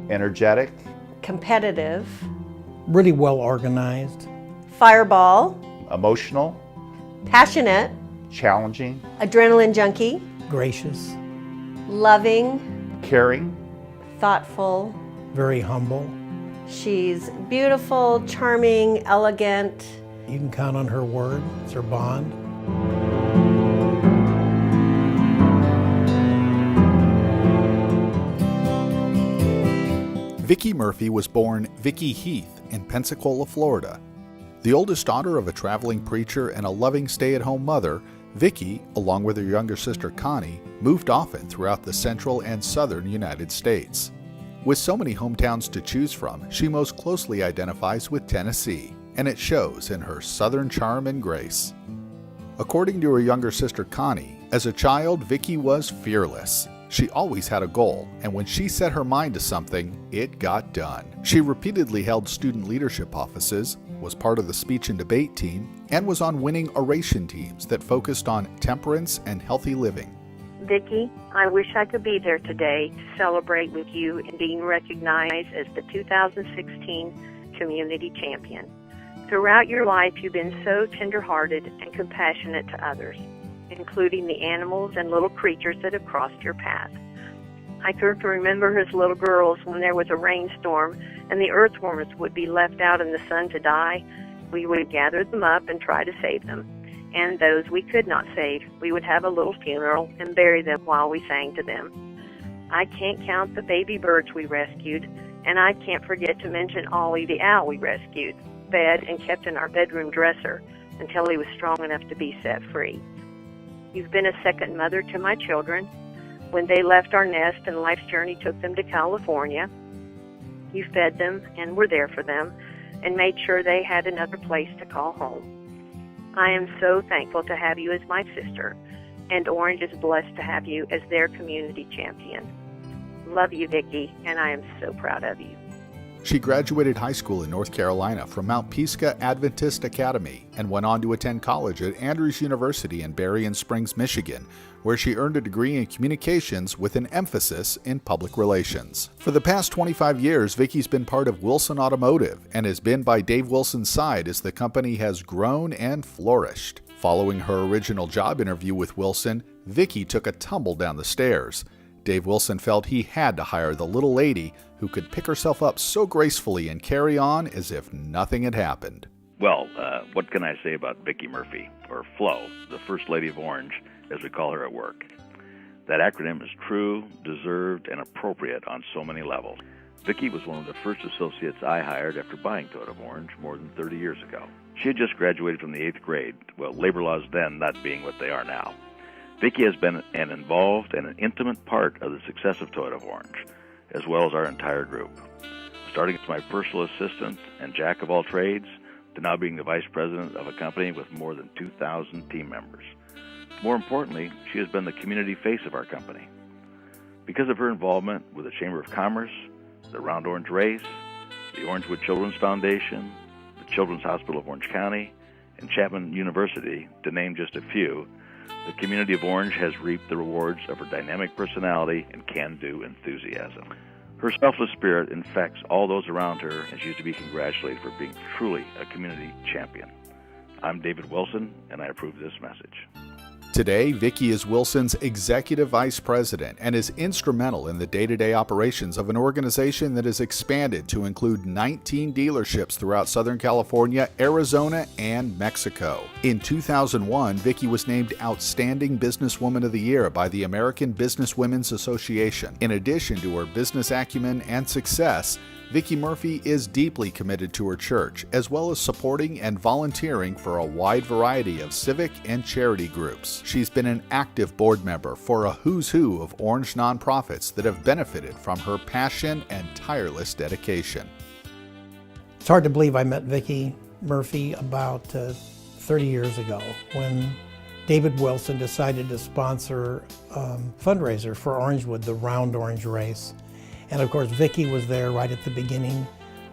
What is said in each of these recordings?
energetic, competitive, really well organized, fireball, emotional, passionate, challenging, adrenaline junkie, gracious, loving, caring, thoughtful. very humble. She's beautiful, charming, elegant. You can count on her word. It's her bond. Vicki Murphy was born Vicki Heath in Pensacola, Florida. The oldest daughter of a traveling preacher and a loving stay-at-home mother, Vicki, along with her younger sister Connie, moved often throughout the central and southern United States. With so many hometowns to choose from, she most closely identifies with Tennessee, and it shows in her southern charm and grace. According to her younger sister Connie, as a child, Vicki was fearless. She always had a goal, and when she set her mind to something, it got done. She repeatedly held student leadership offices, was part of the speech and debate team, and was on winning oration teams that focused on temperance and healthy living. Vicki, I wish I could be there today to celebrate with you in being recognized as the 2016 Community Champion. Throughout your life, you've been so tender-hearted and compassionate to others, including the animals and little creatures that have crossed your path. I can remember as little girls when there was a rainstorm and the earthworms would be left out in the sun to die. We would gather them up and try to save them. And those we could not save, we would have a little funeral and bury them while we sang to them. I can't count the baby birds we rescued, and I can't forget to mention Ollie the owl we rescued, fed, and kept in our bedroom dresser until he was strong enough to be set free. You've been a second mother to my children. When they left our nest and life's journey took them to California, you fed them and were there for them and made sure they had another place to call home. I am so thankful to have you as my sister, and Orange is blessed to have you as their community champion. Love you, Vicki, and I am so proud of you. She graduated high school in North Carolina from Mount Pisgah Adventist Academy and went on to attend college at Andrews University in Berrien Springs, Michigan, where she earned a degree in communications with an emphasis in public relations. For the past 25 years, Vicki's been part of Wilson Automotive and has been by Dave Wilson's side as the company has grown and flourished. Following her original job interview with Wilson, Vicki took a tumble down the stairs. Dave Wilson felt he had to hire the little lady who could pick herself up so gracefully and carry on as if nothing had happened. Well, what can I say about Vicki Murphy, or Flo, the First Lady of Orange, as we call her at work? That acronym is true, deserved, and appropriate on so many levels. Vicki was one of the first associates I hired after buying Toyota of Orange more than 30 years ago. She had just graduated from the 8th grade, well, labor laws then not being what they are now. Vicki has been an involved and an intimate part of the success of Toyota of Orange, as well as our entire group. Starting as my personal assistant and jack of all trades, to now being the vice president of a company with more than 2,000 team members. More importantly, she has been the community face of our company. Because of her involvement with the Chamber of Commerce, the Round Orange Race, the Orangewood Children's Foundation, the Children's Hospital of Orange County, and Chapman University, to name just a few, the community of Orange has reaped the rewards of her dynamic personality and can-do enthusiasm. Her selfless spirit infects all those around her, and she is to be congratulated for being truly a community champion. I'm David Wilson, and I approve this message. Today, Vicki is Wilson's executive vice president and is instrumental in the day-to-day operations of an organization that has expanded to include 19 dealerships throughout Southern California, Arizona, and Mexico. In 2001, Vicki was named Outstanding Businesswoman of the Year by the American Businesswomen's Association. In addition to her business acumen and success, Vicki Murphy is deeply committed to her church, as well as supporting and volunteering for a wide variety of civic and charity groups. She's been an active board member for a who's who of Orange nonprofits that have benefited from her passion and tireless dedication. It's hard to believe I met Vicki Murphy about 30 years ago when David Wilson decided to sponsor a fundraiser for Orangewood, the Round Orange Race. And of course, Vicki was there right at the beginning,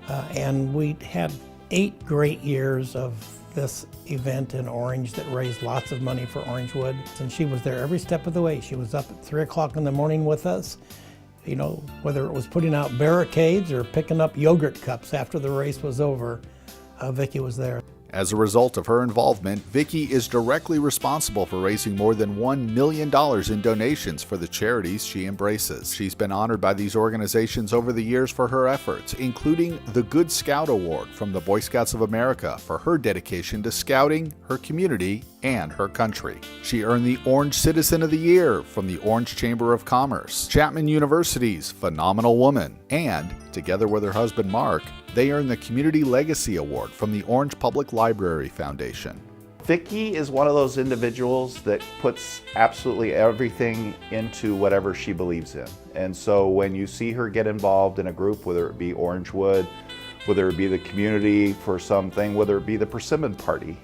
and we had 8 great years of this event in Orange that raised lots of money for Orangewood. And she was there every step of the way. She was up at 3 o'clock in the morning with us, You know, whether it was putting out barricades or picking up yogurt cups after the race was over, Vicki was there. As a result of her involvement, Vicki is directly responsible for raising more than $1 million in donations for the charities she embraces. She's been honored by these organizations over the years for her efforts, including the Good Scout Award from the Boy Scouts of America for her dedication to scouting, her community, and her country. She earned the Orange Citizen of the Year from the Orange Chamber of Commerce, Chapman University's Phenomenal Woman, and, together with her husband Mark, they earned the Community Legacy Award from the Orange Public Library Foundation. Vicki is one of those individuals that puts absolutely everything into whatever she believes in. And so when you see her get involved in a group, whether it be Orangewood, whether it be the community for something, whether it be the Persimmon Party,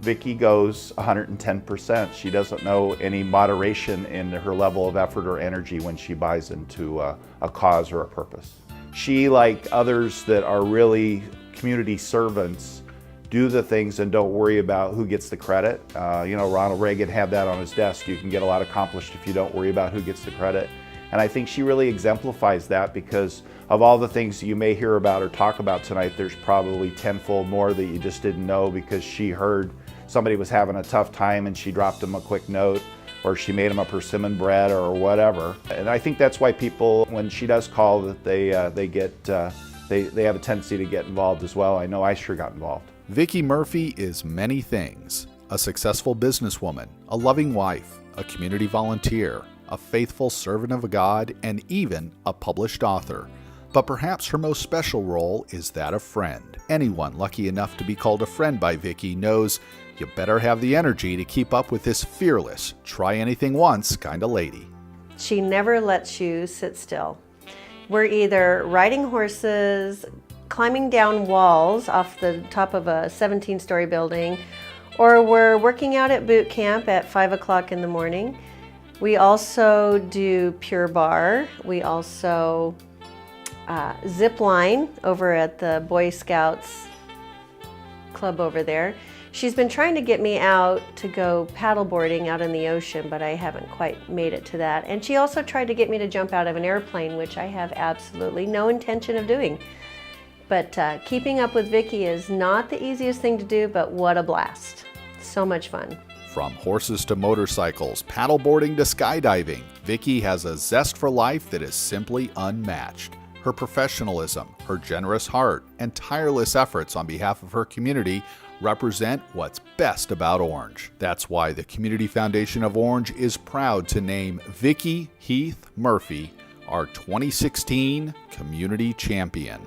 Vicki goes 110%. She doesn't know any moderation in her level of effort or energy when she buys into a cause or a purpose. She, like others that are really community servants, do the things and don't worry about who gets the credit. You know, Ronald Reagan had that on his desk. You can get a lot accomplished if you don't worry about who gets the credit. And I think she really exemplifies that, because of all the things you may hear about or talk about tonight, there's probably tenfold more that you just didn't know because she heard somebody was having a tough time and she dropped them a quick note, or she made them a persimmon bread or whatever. And I think that's why people, when she does call, that they have a tendency to get involved as well. I know I sure got involved. Vicki Murphy is many things: a successful businesswoman, a loving wife, a community volunteer, a faithful servant of God, and even a published author. But perhaps her most special role is that of friend. Anyone lucky enough to be called a friend by Vicki knows you better have the energy to keep up with this fearless, try-anything-once kind of lady. She never lets you sit still. We're either riding horses, climbing down walls off the top of a 17-story building, or we're working out at boot camp at 5 o'clock in the morning. We also do Pure Bar. We also zip line over at the Boy Scouts club over there. She's been trying to get me out to go paddleboarding out in the ocean, but I haven't quite made it to that. And she also tried to get me to jump out of an airplane, which I have absolutely no intention of doing. But keeping up with Vicki is not the easiest thing to do, but what a blast. So much fun. From horses to motorcycles, paddleboarding to skydiving, Vicki has a zest for life that is simply unmatched. Her professionalism, her generous heart, and tireless efforts on behalf of her community represent what's best about Orange. That's why the Community Foundation of Orange is proud to name Vicki Heath Murphy our 2016 Community Champion.